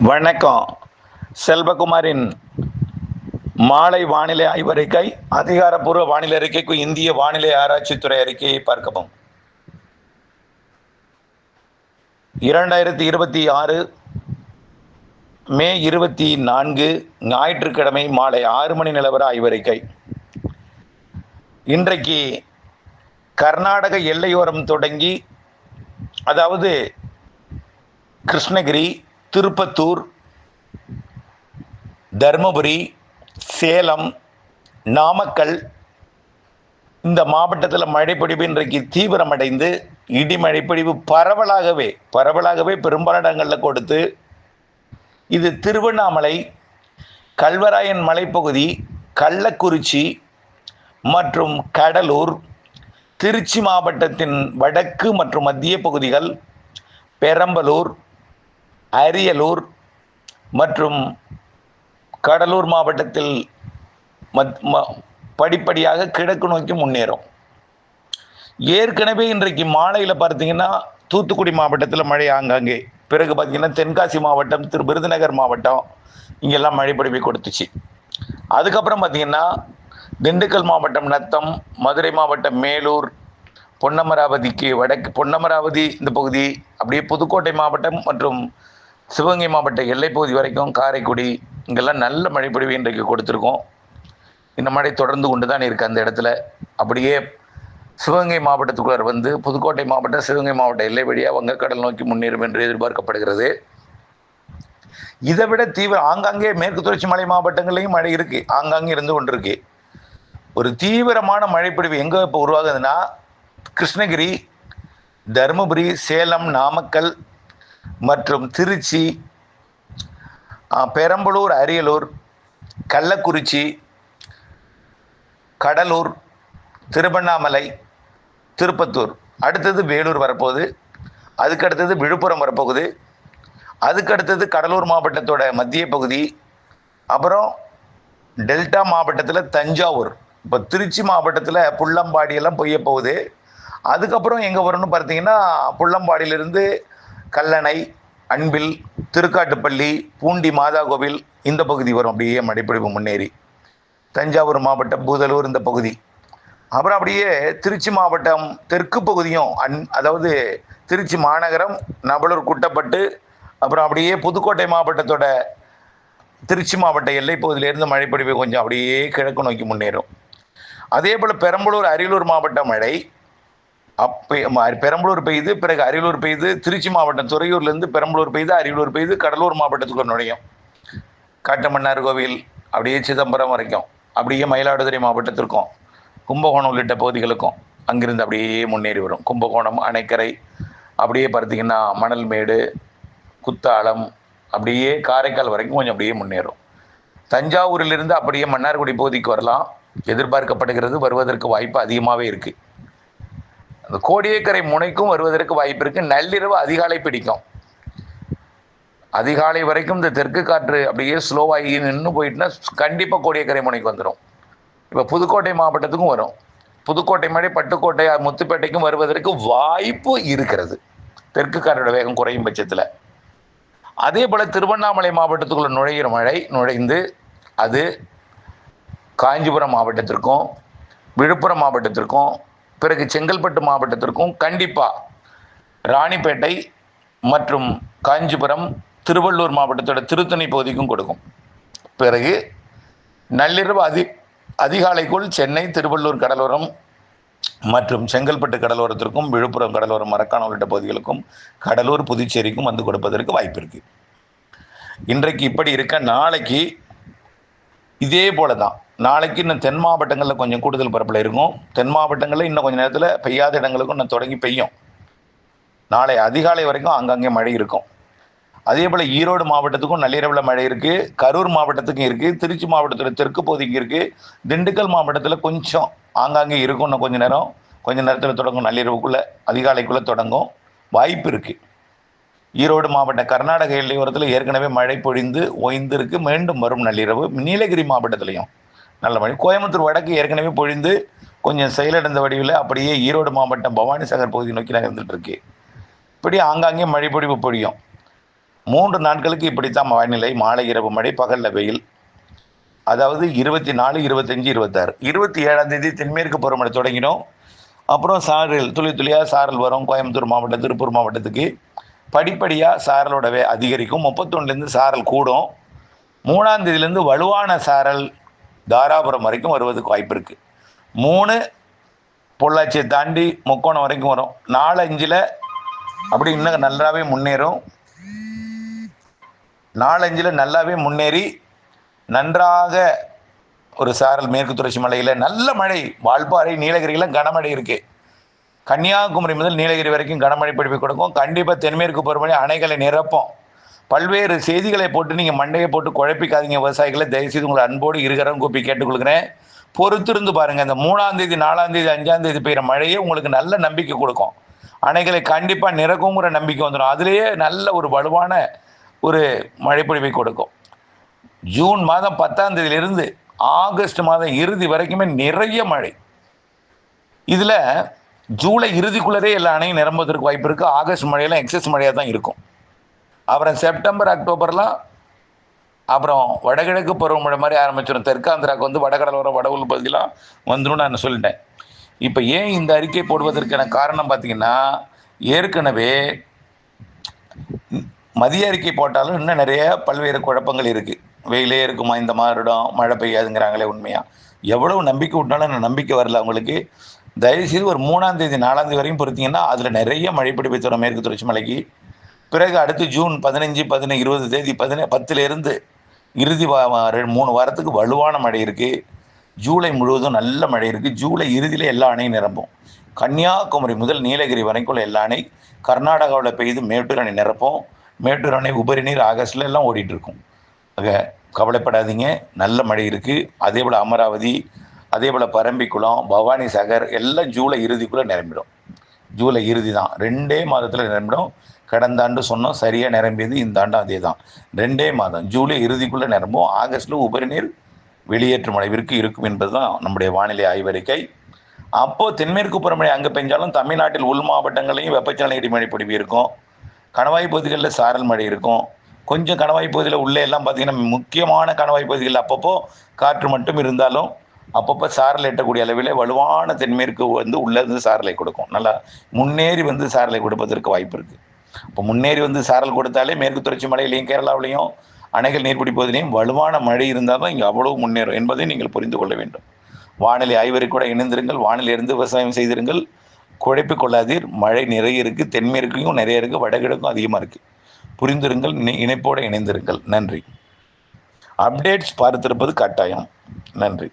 வணக்கம். செல்வகுமாரின் மாலை வானிலை ஆய்வறிக்கை. அதிகாரப்பூர்வ வானிலை அறிக்கைக்கு இந்திய வானிலை ஆராய்ச்சித்துறை அறிக்கையை பார்க்கவும். 2026 மே 24 ஞாயிற்றுக்கிழமை மாலை 6 மணி நிலவர ஆய்வறிக்கை. இன்றைக்கு கர்நாடக எல்லையோரம் தொடங்கி, அதாவது கிருஷ்ணகிரி, திருப்பத்தூர், தர்மபுரி, சேலம், நாமக்கல் இந்த மாவட்டத்தில் மழைப்பொழிவு இன்றைக்கு தீவிரமடைந்து இடி மழைப்பொழிவு பரவலாகவே பெரும்பாலான இடங்களில் கொடுத்து, இது திருவண்ணாமலை, கல்வராயன் மலைப்பகுதி, கள்ளக்குறிச்சி மற்றும் கடலூர், திருச்சி மாவட்டத்தின் வடக்கு மற்றும் மத்திய பகுதிகள், பெரம்பலூர், அரியலூர் மற்றும் கடலூர் மாவட்டத்தில் படிப்படியாக கிழக்கு நோக்கி முன்னேறும். ஏற்கனவே இன்றைக்கு மாலையில் பார்த்தீங்கன்னா தூத்துக்குடி மாவட்டத்தில் மழை ஆங்காங்கே, பிறகு பார்த்தீங்கன்னா தென்காசி மாவட்டம், விருதுநகர் மாவட்டம் இங்கெல்லாம் மழை பொழிவை கொடுத்துச்சு. அதுக்கப்புறம் பார்த்தீங்கன்னா திண்டுக்கல் மாவட்டம் நத்தம், மதுரை மாவட்டம் மேலூர், பொன்னமராவதிக்கு வடக்கு பொன்னமராவதி இந்த பகுதி, அப்படியே புதுக்கோட்டை மாவட்டம் மற்றும் சிவகங்கை மாவட்ட எல்லைப்பகுதி வரைக்கும் காரைக்குடி இங்கெல்லாம் நல்ல மழைப்பொழிவு இன்றைக்கு கொடுத்துருக்கோம். இந்த மழை தொடர்ந்து கொண்டு தான் இருக்குது அந்த இடத்துல. அப்படியே சிவகங்கை மாவட்டத்துக்குள்ளார் வந்து புதுக்கோட்டை மாவட்டம், சிவகங்கை மாவட்ட எல்லை வழியாக வங்கக்கடல் நோக்கி முன்னேறும் என்று எதிர்பார்க்கப்படுகிறது. இதை விட ஆங்காங்கே மேற்கு தொடர்ச்சி மலை மாவட்டங்கள்லையும் மழை இருக்குது, ஆங்காங்கே இருந்து கொண்டிருக்கு. ஒரு தீவிரமான மழைப்பொழிவு எங்கே இப்போ உருவாகுதுன்னா, கிருஷ்ணகிரி, தருமபுரி, சேலம், நாமக்கல் மற்றும் திருச்சி, பெரம்பலூர், அரியலூர், கள்ளக்குறிச்சி, கடலூர், திருவண்ணாமலை, திருப்பத்தூர், அடுத்தது வேலூர் வரப்போகுது, அதுக்கு அடுத்தது விழுப்புரம் வரப்போகுது, அதுக்கு அடுத்தது கடலூர் மாவட்டத்தோட மத்திய பகுதி, அப்புறம் டெல்டா மாவட்டத்தில் தஞ்சாவூர், இப்போ திருச்சி மாவட்டத்தில் புள்ளம்பாடியெல்லாம் பொய்ய போகுது. அதுக்கப்புறம் எங்கே வரும்னு பார்த்தீங்கன்னா, புள்ளம்பாடியிலிருந்து கல்லணை, அன்பில், திருக்காட்டுப்பள்ளி, பூண்டி மாதா கோவில் இந்த பகுதி வரும். அப்படியே மழைப்பொழிவு முன்னேறி தஞ்சாவூர் மாவட்டம், பூதலூர் இந்த பகுதி, அப்புறம் அப்படியே திருச்சி மாவட்டம் தெற்கு பகுதியும், அதாவது திருச்சி மாநகரம், நபலூர், குட்டப்பட்டு, அப்புறம் அப்படியே புதுக்கோட்டை மாவட்டத்தோட திருச்சி மாவட்ட எல்லை பகுதியிலேருந்து மழைப்பொழிவு கொஞ்சம் அப்படியே கிழக்கு நோக்கி முன்னேறும். அதே போல் பெரம்பலூர், அரியலூர் மாவட்ட மழை பெரம்பலூர் பெய்து, பிறகு அரியலூர் பெய்து, திருச்சி மாவட்டம் துறையூர்லேருந்து பெரம்பலூர் பெய்து, அரியலூர் பெய்து, கடலூர் மாவட்டத்துக்குள்ள நுழையும். காட்டுமன்னார் கோவில் அப்படியே சிதம்பரம் வரைக்கும், அப்படியே மயிலாடுதுறை மாவட்டத்திற்கும், கும்பகோணம் உள்ளிட்ட பகுதிகளுக்கும் அங்கிருந்து அப்படியே முன்னேறி வரும். கும்பகோணம், அணைக்கரை, அப்படியே பார்த்தீங்கன்னா மணல்மேடு, குத்தாலம், அப்படியே காரைக்கால் வரைக்கும் கொஞ்சம் அப்படியே முன்னேறும். தஞ்சாவூரிலிருந்து அப்படியே மன்னார்குடி பகுதிக்கு வரலாம், எதிர்பார்க்கப்படுகிறது. வருவதற்கு வாய்ப்பு அதிகமாகவே இருக்குது. அந்த கோடியக்கரை முனைக்கும் வருவதற்கு வாய்ப்பு இருக்குது. நள்ளிரவு அதிகாலை பிடிக்கும். அதிகாலை வரைக்கும் இந்த தெற்கு காற்று அப்படியே ஸ்லோவாகி நின்று போயிட்டுனா கண்டிப்பாக கோடியக்கரை முனைக்கு வந்துடும். இப்போ புதுக்கோட்டை மாவட்டத்துக்கும் வரும். புதுக்கோட்டை மழை பட்டுக்கோட்டை, முத்துப்பேட்டைக்கும் வருவதற்கு வாய்ப்பு இருக்கிறது, தெற்கு காற்றோட வேகம் குறையும் பட்சத்தில். அதே போல் திருவண்ணாமலை மாவட்டத்துக்குள்ள நுழைகிற மழை நுழைந்து அது காஞ்சிபுரம் மாவட்டத்திற்கும், விழுப்புரம் மாவட்டத்திற்கும், பிறகு செங்கல்பட்டு மாவட்டத்திற்கும், கண்டிப்பாக ராணிப்பேட்டை மற்றும் காஞ்சிபுரம், திருவள்ளூர் மாவட்டத்தோட திருத்தணி பகுதிக்கும் கொடுக்கும். பிறகு நள்ளிரவு அதிகாலைக்குள் சென்னை, திருவள்ளூர் கடலோரம் மற்றும் செங்கல்பட்டு கடலோரத்திற்கும், விழுப்புரம் கடலோரம், மரக்காணம் உள்ளிட்ட பகுதிகளுக்கும், கடலூர், புதுச்சேரிக்கும் வந்து கொடுப்பதற்கு வாய்ப்பு இருக்குது. இன்றைக்கு இப்படி இருக்க, நாளைக்கு இதே போல தான். நாளைக்கு இன்னும் தென் மாவட்டங்களில் கொஞ்சம் கூடுதல் பரப்பில் இருக்கும். தென் மாவட்டங்களில் இன்னும் கொஞ்சம் நேரத்தில் பெய்யாத இடங்களுக்கும் இன்னும் தொடங்கி பெய்யும். நாளை அதிகாலை வரைக்கும் ஆங்காங்கே மழை இருக்கும். அதே போல் ஈரோடு மாவட்டத்துக்கும் நள்ளிரவில் மழை இருக்குது, கரூர் மாவட்டத்துக்கும் இருக்குது, திருச்சி மாவட்டத்தோட தெற்கு பகுதிக்கு இருக்குது, திண்டுக்கல் மாவட்டத்தில் கொஞ்சம் ஆங்காங்கே இருக்கும். இன்னும் கொஞ்சம் நேரத்தில் தொடங்கும், நள்ளிரவுக்குள்ளே அதிகாலைக்குள்ளே தொடங்கும், வாய்ப்பு இருக்குது. ஈரோடு மாவட்ட கர்நாடக எல்லையோரத்தில் ஏற்கனவே மழை பொழிந்து ஓய்ந்திருக்கு, மீண்டும் வரும் நள்ளிரவு. நீலகிரி மாவட்டத்திலையும் நல்ல மழை. கோயம்புத்தூர் வடக்கு ஏற்கனவே பொழிந்து கொஞ்சம் செயலிழந்த வடிவில் அப்படியே ஈரோடு மாவட்டம் பவானி சாகர் பகுதி நோக்கி நகர்ந்துட்டு இருக்கு. இப்படி ஆங்காங்கே மழை பொழிவு பொழியும். 3 நாட்களுக்கு இப்படித்தான் வானிலை. மாலை இரவு மழை, பகலில் வெயில். அதாவது 24, 25, 26. 27ஆம் தேதி தென்மேற்கு பருவமழை தொடங்கிடும். அப்புறம் சாரல் துளி துளியாக சாரல் வரும். கோயம்புத்தூர் மாவட்டம், திருப்பூர் மாவட்டத்துக்கு படிப்படியாக சாரலோடவே அதிகரிக்கும். 31லேருந்து சாரல் கூடும். 3ஆம் தேதியிலேருந்து வலுவான சாரல் தாராபுரம் வரைக்கும் வருவதுக்கு வாய்ப்பு இருக்குது. 3 பொள்ளாச்சியை தாண்டி முக்கோணம் வரைக்கும் வரும். 4, 5 அப்படி இன்னும் நல்லாவே முன்னேறும். 4, 5 நல்லாவே முன்னேறி நன்றாக ஒரு சாரல் மேற்கு தொடர்ச்சி மலையில் நல்ல மழை. வால்பாறை, நீலகிரியில் கனமழை இருக்குது. கன்னியாகுமரி முதல் நீலகிரி வரைக்கும் கனமழை பொழிவை கொடுக்கும். கண்டிப்பாக தென்மேற்கு பருவமழை அணைகளை நிரப்பும். பல்வேறு செய்திகளை போட்டு நீங்கள் மண்டையை போட்டு குழப்பிக்காதீங்க விவசாயிகளை. தயவுசெய்து உங்களை அன்போடு இருக்கிறவங்க கூப்பி கேட்டுக்கொள்கிறேன். பொறுத்திருந்து பாருங்கள். இந்த 3ஆம் தேதி, 4ஆம் தேதி, 5ஆம் தேதி பெய்கிற மழையே உங்களுக்கு நல்ல நம்பிக்கை கொடுக்கும். அணைகளை கண்டிப்பாக நிரக்குங்கிற நம்பிக்கை வந்துடும். அதுலேயே நல்ல ஒரு வலுவான ஒரு மழைப்பொழிவை கொடுக்கும். ஜூன் மாதம் 10ஆம் தேதியிலிருந்து ஆகஸ்ட் மாதம் இறுதி வரைக்குமே நிறைய மழை. இதில் ஜூலை இறுதிக்குள்ளரே எல்லா அணையும் நிரம்புவதற்கு வாய்ப்பு இருக்குது. ஆகஸ்ட் மழையெல்லாம் எக்ஸஸ் மழையாக தான் இருக்கும். அப்புறம் செப்டம்பர், அக்டோபர்லாம் அப்புறம் வடகிழக்கு பருவமழை மாதிரி ஆரம்பிச்சிடும். தெற்காந்திராவுக்கு வந்து வடகடலோர வட உள் பகுதியெலாம் வந்துடும் நான் சொல்லிட்டேன். இப்போ ஏன் இந்த அறிக்கை போடுவதற்கான காரணம் பார்த்தீங்கன்னா, ஏற்கனவே மதிய அறிக்கை போட்டாலும் இன்னும் நிறைய பல்வேறு குழப்பங்கள் இருக்குது. வெயிலே இருக்குமா இந்த மாதம், மழை பெய்யாதுங்கிறாங்களே. உண்மையாக எவ்வளவு நம்பிக்கை விட்டாலும் அந்த நம்பிக்கை வரல அவங்களுக்கு. தயவுசெய்து ஒரு 3ஆம் தேதி 4ஆம் தேதி வரையும் பொறுத்தீங்கன்னா அதில் நிறைய மழை பிடிப்பு தரும் மேற்கு தொடர்ச்சி மலைக்கு. பிறகு அடுத்து ஜூன் 15, 15, 20 தேதி 10லேருந்து இறுதி 3 வாரத்துக்கு வலுவான மழை இருக்குது. ஜூலை முழுவதும் நல்ல மழை இருக்குது. ஜூலை இறுதியில் எல்லா அணையும் நிரம்பும். கன்னியாகுமரி முதல் நீலகிரி வரைக்கும் எல்லா அணை, கர்நாடகாவில் பெய்து மேட்டூர் அணை நிரப்பும். மேட்டூர் அணை உபரி நீர் ஆகஸ்டில் எல்லாம் ஓடிட்டுருக்கும். ஆக கவலைப்படாதீங்க, நல்ல மழை இருக்குது. அதே போல் அமராவதி, அதே போல் பரம்பிக்குளம், பவானி சாகர் எல்லாம் ஜூலை இறுதிக்குள்ளே நிரம்பிடும். ஜூலை இறுதி தான், 2 மாதத்தில் நிரம்பிடும். கடந்த ஆண்டு சொன்னோம், சரியாக நிரம்பியது. இந்த ஆண்டும் அதே தான், 2 மாதம். ஜூலை இறுதிக்குள்ளே நிரம்பும். ஆகஸ்ட்டில் உபரி நீர் வெளியேற்றும் அளவிற்கு இருக்கும் என்பது தான் நம்முடைய வானிலை ஆய்வறிக்கை. அப்போது தென்மேற்கு பருவமழை அங்கே பெஞ்சாலும் தமிழ்நாட்டில் உள் மாவட்டங்களையும் வெப்பச்சலன இடிமழை பொழிவு இருக்கும். கணவாய் பகுதிகளில் சாரல் மழை இருக்கும். கொஞ்சம் கணவாய் பகுதியில் உள்ளே எல்லாம் பார்த்திங்கன்னா முக்கியமான கணவாய் பகுதிகளில் அப்பப்போ காற்று மட்டும் இருந்தாலும் அப்பப்போ சாரல் எட்டக்கூடிய அளவில் வலுவான தென்மேற்கு வந்து உள்ளேருந்து சாரலை கொடுக்கும். நல்லா முன்னேறி வந்து சாரலை கொடுப்பதற்கு வாய்ப்பு இருக்குது. இப்போ முன்னேறி வந்து சாரல் கொடுத்தாலே மேற்கு தொடர்ச்சி மலையிலையும் கேரளாவிலையும் அணைகள் நீர்பிடிப்பதிலையும் வலுவான மழை இருந்தால் தான் இங்கே அவ்வளவு முன்னேறும் என்பதை நீங்கள் புரிந்து கொள்ள வேண்டும். வானிலை ஆய்வறிக்கை கூட இணைந்திருங்கள். வானிலையிலிருந்து விவசாயம் செய்திருங்கள். குழப்பிக் கொள்ளாதீர். மழை நிறைய இருக்குது. தென்மேற்கையும் நிறைய இருக்குது, வடகிழக்கும் அதிகமாக இருக்குது. புரிந்திருங்கள், இணைப்போடு இணைந்திருங்கள். நன்றி. அப்டேட்ஸ் பார்த்திருப்பது கட்டாயம். நன்றி.